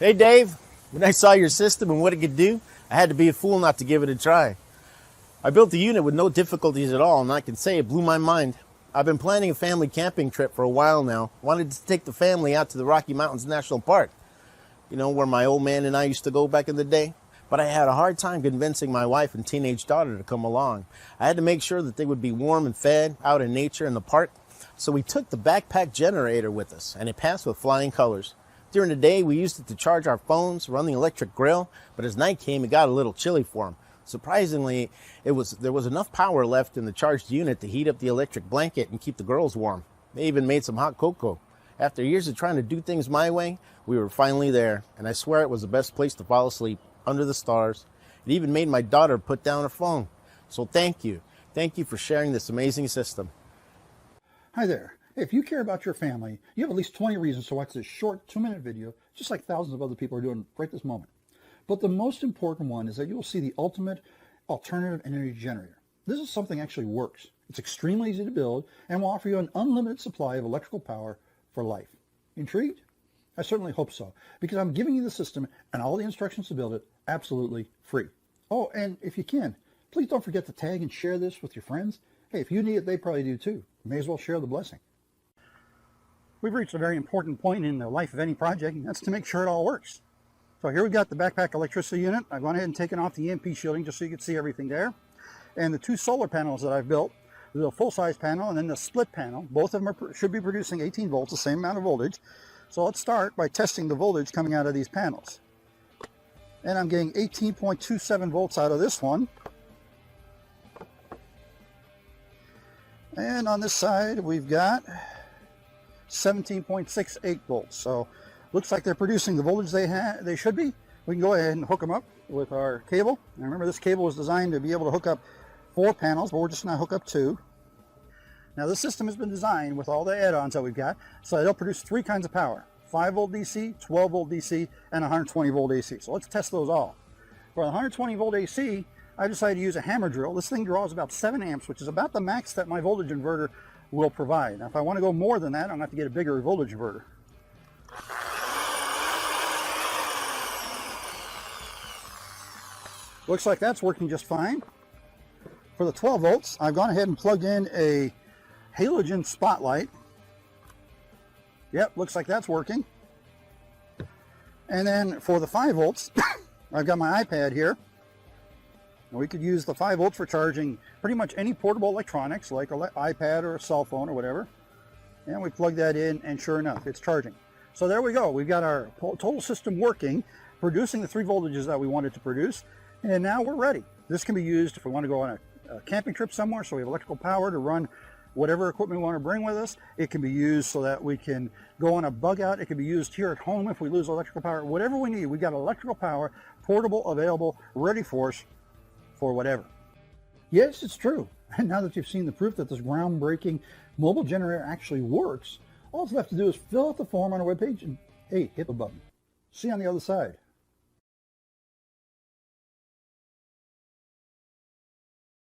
Hey Dave, when I saw your system and what it could do, I had to be a fool not to give it a try. I built the unit with no difficulties at all, and I can say it blew my mind. I've been planning a family camping trip for a while now. Wanted to take the family out to the Rocky Mountains National Park, you know, where my old man and I used to go back in the day. But I had a hard time convincing my wife and teenage daughter to come along. I had to make sure that they would be warm and fed out in nature in the park. So we took the backpack generator with us, and it passed with flying colors. During the day, we used it to charge our phones, run the electric grill, but as night came, it got a little chilly for them. Surprisingly, there was enough power left in the charged unit to heat up the electric blanket and keep the girls warm. They even made some hot cocoa. After years of trying to do things my way, we were finally there, and I swear it was the best place to fall asleep, under the stars. It even made my daughter put down her phone. So thank you. Thank you for sharing this amazing system. Hi there. If you care about your family, you have at least 20 reasons to watch this short 2-minute video, just like thousands of other people are doing right this moment. But the most important one is that you will see the ultimate alternative energy generator. This is something that actually works. It's extremely easy to build and will offer you an unlimited supply of electrical power for life. Intrigued? I certainly hope so, because I'm giving you the system and all the instructions to build it absolutely free. Oh, and if you can, please don't forget to tag and share this with your friends. Hey, if you need it, they probably do too. May as well share the blessing. We've reached a very important point in the life of any project, and that's to make sure it all works. So here we've got the backpack electricity unit. I've gone ahead and taken off the EMP shielding just so you can see everything there. And the two solar panels that I've built, the full-size panel and then the split panel, both of them should be producing 18 volts, the same amount of voltage. So let's start by testing the voltage coming out of these panels. And I'm getting 18.27 volts out of this one. And on this side, we've got 17.68 volts. So looks like they're producing the voltage they should be. We can go ahead and hook them up with our cable. And remember, this cable was designed to be able to hook up 4 panels, but we're just going to hook up 2. Now this system has been designed with all the add-ons that we've got, so it'll produce 3 kinds of power: 5 volt DC, 12 volt DC, and 120 volt AC. So let's test those all. For the 120 volt AC, I decided to use a hammer drill. This thing draws about 7 amps, which is about the max that my voltage inverter will provide. Now if I want to go more than that, I'm going to have to get a bigger voltage inverter. Looks like that's working just fine. For the 12 volts, I've gone ahead and plugged in a halogen spotlight. Yep, looks like that's working. And then for the 5 volts, I've got my iPad here. We could use the 5 volts for charging pretty much any portable electronics, like an iPad or a cell phone or whatever. And we plug that in, and sure enough, it's charging. So there we go. We've got our total system working, producing the 3 voltages that we wanted to produce. And now we're ready. This can be used if we want to go on a camping trip somewhere, so we have electrical power to run whatever equipment we want to bring with us. It can be used so that we can go on a bug out. It can be used here at home if we lose electrical power. Whatever we need, we've got electrical power, portable, available, ready for us for whatever. Yes, it's true. And now that you've seen the proof that this groundbreaking mobile generator actually works, all it's left to do is fill out the form on our webpage and, hey, hit the button. See you on the other side.